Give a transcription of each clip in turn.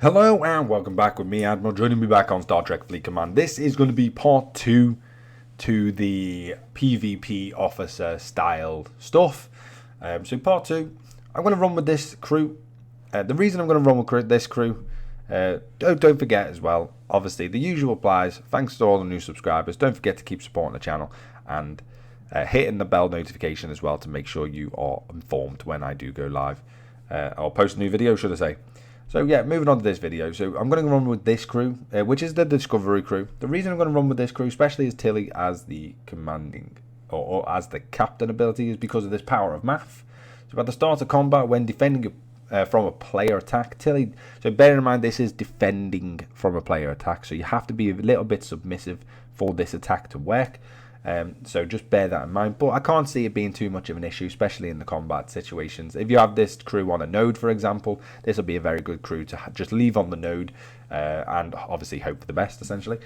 Hello and welcome back with me, Admiral, joining me back on Star Trek Fleet Command. This is going to be part 2 to the PvP officer style stuff. So part 2, I'm going to run with this crew. The reason I'm going to run with this crew, don't forget as well, obviously the usual applies. Thanks to all the new subscribers. Don't forget to keep supporting the channel and hitting the bell notification as well to make sure you are informed when I do go live. Or post a new video, should I say. So yeah, moving on to this video. So I'm going to run with this crew, which is the Discovery crew. The reason I'm going to run with this crew, especially as Tilly as the commanding or as the captain ability, is because of this power of math. So at the start of combat, when defending from a player attack, Tilly. So bear in mind this is defending from a player attack, so you have to be a little bit submissive for this attack to work. So just bear that in mind, but I can't see it being too much of an issue, especially in the combat situations. If you have this crew on a node, for example, this will be a very good crew to just leave on the node and obviously hope for the best, essentially.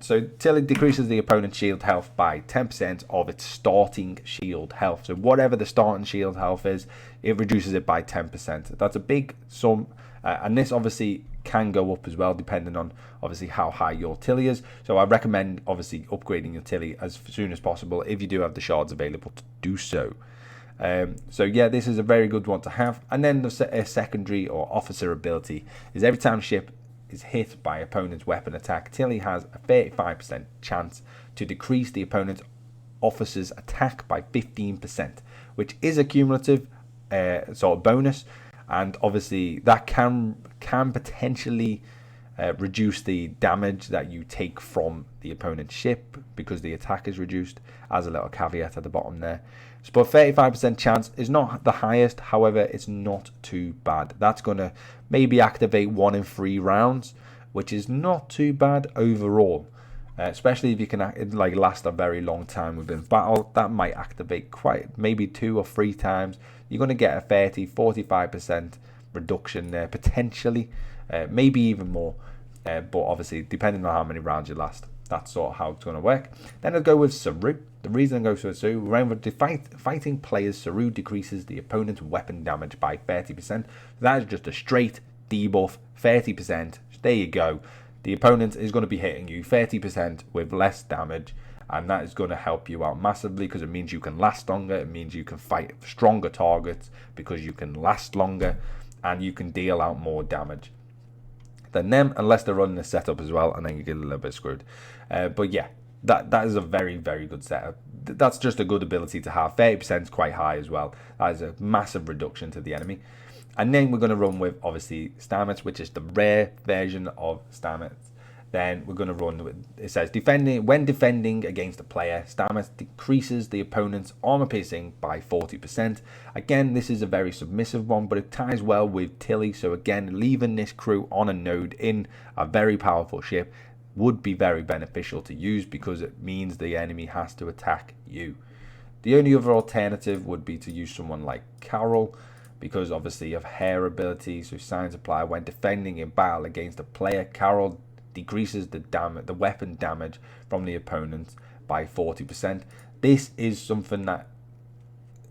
So Tilly decreases the opponent's shield health by 10% of its starting shield health. So whatever the starting shield health is, it reduces it by 10%. That's a big sum, and this obviously can go up as well depending on obviously how high your Tilly is. So I recommend obviously upgrading your Tilly as soon as possible if you do have the shards available to do so. So yeah, this is a very good one to have. And then the secondary or officer ability is every time ship is hit by opponent's weapon attack, Tilly has a 35% chance to decrease the opponent's officer's attack by 15%, which is a cumulative sort of bonus. And obviously that can potentially reduce the damage that you take from the opponent's ship because the attack is reduced, as a little caveat at the bottom there. So, but 35% chance is not the highest, however it's not too bad. That's going to maybe activate 1 in 3 rounds, which is not too bad overall. Especially if you can last a very long time within battle, that might activate maybe 2 or 3 times. You're going to get a 30-45% reduction there potentially, maybe even more, but obviously depending on how many rounds you last, that's sort of how it's going to work. Then I'll go with Saru. The reason I go for Saru, whenever fighting players, Saru decreases the opponent's weapon damage by 30%. That is just a straight debuff, 30%. There you go. The opponent is going to be hitting you 30% with less damage, and that is going to help you out massively because it means you can last longer. It means you can fight stronger targets because you can last longer, and you can deal out more damage than them, unless they're running a setup as well, and then you get a little bit screwed. But yeah, that is a very, very good setup. That's just a good ability to have. 30% is quite high as well. That is a massive reduction to the enemy. And then we're going to run with, obviously, Stamets, which is the rare version of Stamets. Then we're going to run with, it says, when defending against a player, Stamets decreases the opponent's armor piercing by 40%. Again, this is a very submissive one, but it ties well with Tilly. So again, leaving this crew on a node in a very powerful ship would be very beneficial to use because it means the enemy has to attack you. The only other alternative would be to use someone like Carol, because obviously of her ability. So signs apply when defending in battle against a player. Carol decreases the weapon damage from the opponent by 40%. This is something that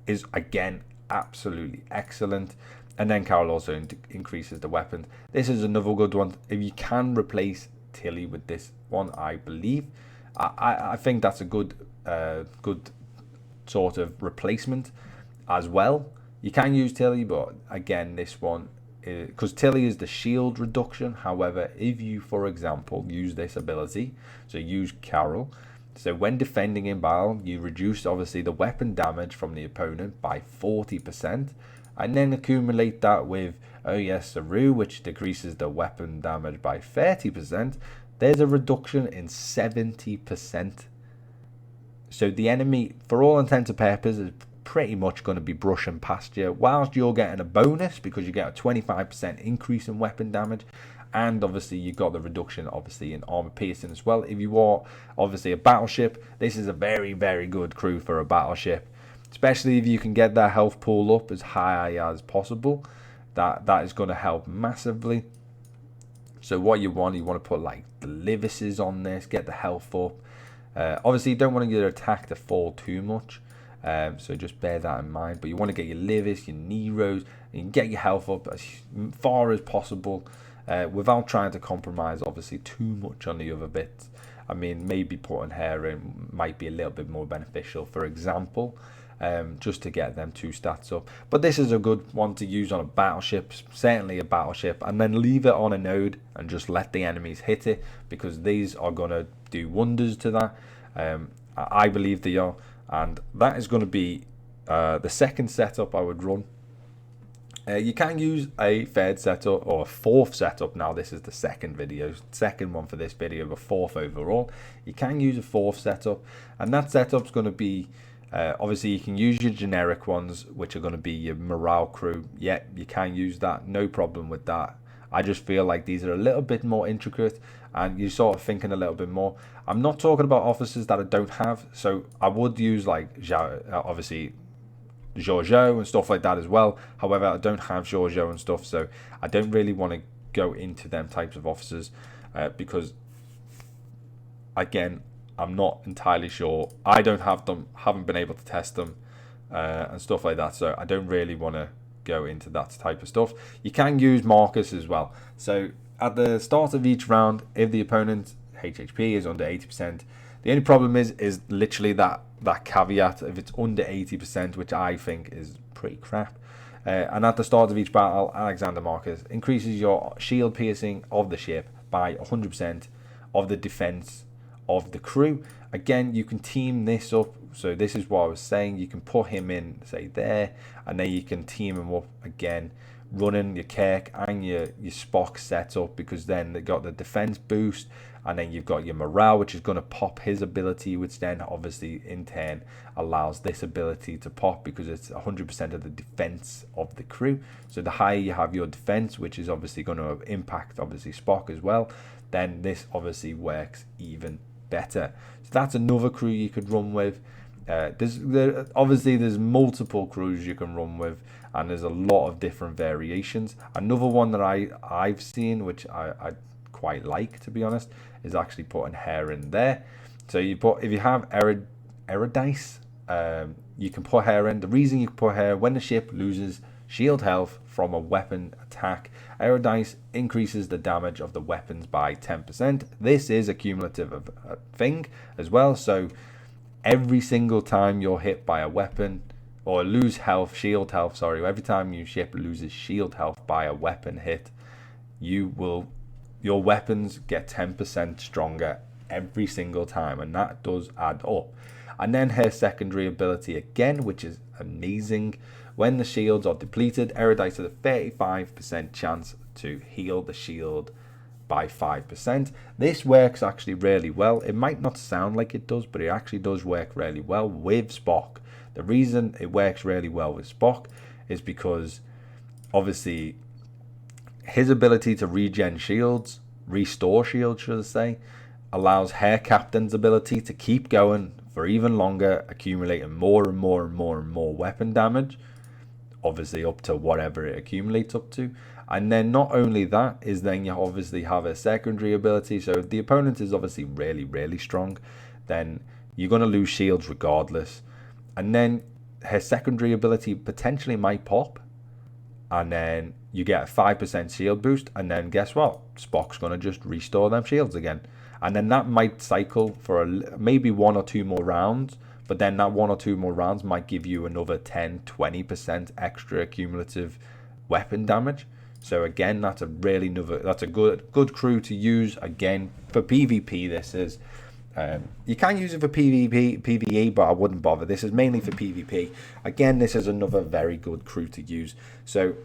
is again absolutely excellent. And then Carol also increases the weapons. This is another good one. If you can replace Tilly with this one, I believe, I think that's a good sort of replacement as well. You can use Tilly, but again, this one, because Tilly is the shield reduction. However, if you, for example, use this ability, so use Carol, so when defending in battle, you reduce obviously the weapon damage from the opponent by 40%, and then accumulate that with, oh yes, Saru, which decreases the weapon damage by 30%. There's a reduction in 70%. So the enemy, for all intents and purposes, is pretty much going to be brushing past you, whilst you're getting a bonus because you get a 25% increase in weapon damage, and obviously you got the reduction obviously in armor piercing as well. If you are obviously a battleship, this is a very, very good crew for a battleship, especially if you can get that health pool up as high as possible. That is going to help massively. So what you want to put like the Livises on this, get the health up. Obviously you don't want to get your attack to fall too much, so just bear that in mind. But you want to get your Livis, your Neros, and you can get your health up as far as possible. without trying to compromise obviously too much on the other bits. I mean, maybe putting hair in might be a little bit more beneficial, for example, just to get them 2 stats up. But this is a good one to use on a battleship, certainly a battleship, and then leave it on a node and just let the enemies hit it, because these are going to do wonders to that. I believe they are, and that is going to be the second setup I would run. You can use a third setup or a fourth setup. Now this is the second one for this video, but fourth overall. You can use a fourth setup, and that setup's going to be obviously you can use your generic ones, which are going to be your morale crew. Yeah, you can use that, no problem with that. I just feel like these are a little bit more intricate and you're sort of thinking a little bit more. I'm not talking about officers that I don't have, so I would use like obviously Giorgio and stuff like that as well. However, I don't have Giorgio and stuff, so I don't really want to go into them types of officers because, again, I'm not entirely sure. I don't have them, haven't been able to test them and stuff like that, so I don't really want to go into that type of stuff. You can use Marcus as well. So at the start of each round, if the opponent's HHP is under 80%, the only problem is literally that caveat if it's under 80%, which I think is pretty crap. And at the start of each battle, Alexander Marcus increases your shield piercing of the ship by 100% of the defense of the crew. Again, you can team this up. So this is what I was saying. You can put him in, say, there, and then you can team him up again, running your Kirk and your Spock setup, because then they got the defense boost, and then you've got your morale, which is going to pop his ability, which then obviously in turn allows this ability to pop because it's 100% of the defense of the crew. So the higher you have your defense, which is obviously going to impact obviously Spock as well, then this obviously works even better. So that's another crew you could run with. Obviously there's multiple crews you can run with, and there's a lot of different variations. Another one that I've seen, which I quite like, to be honest, is actually putting hair in there. So if you have Eredice, you can put hair in. The reason you can put hair, when the ship loses shield health from a weapon attack, Eredice increases the damage of the weapons by 10%. This is a cumulative thing as well, so every single time you're hit by a weapon or lose health, shield health, sorry, every time your ship loses shield health by a weapon hit, your weapons get 10% stronger every single time, and that does add up. And then her secondary ability again, which is amazing. When the shields are depleted, Eredice has a 35% chance to heal the shield by 5%. This works actually really well. It might not sound like it does, but it actually does work really well with Spock. The reason it works really well with Spock is because obviously his ability to regen shields, restore shields should I say, allows her captain's ability to keep going for even longer, accumulating more and more and more and more weapon damage, obviously up to whatever it accumulates up to. And then not only that, is then you obviously have a secondary ability. So if the opponent is obviously really, really strong, then you're going to lose shields regardless. And then her secondary ability potentially might pop, and then you get a 5% shield boost, and then guess what? Spock's going to just restore them shields again. And then that might cycle for maybe 1 or 2 more rounds, but then that 1 or 2 more rounds might give you another 10-20% extra cumulative weapon damage. So again, that's a good crew to use. Again, for PvP, this is you can use it for PvE, but I wouldn't bother. This is mainly for PvP. Again, this is another very good crew to use. So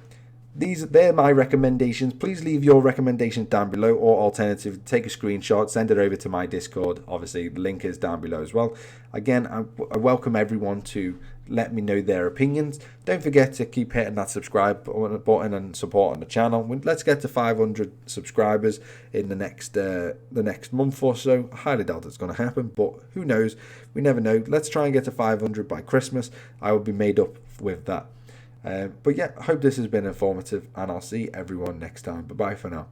they're my recommendations. Please leave your recommendations down below, or alternative, take a screenshot, send it over to my Discord. Obviously the link is down below as well. Again, I welcome everyone to let me know their opinions. Don't forget to keep hitting that subscribe button and supporting the channel. Let's get to 500 subscribers in the next month or so. I highly doubt it's going to happen, but who knows? We never know. Let's try and get to 500 by Christmas. I will be made up with that. But yeah, I hope this has been informative, and I'll see everyone next time. Bye bye for now.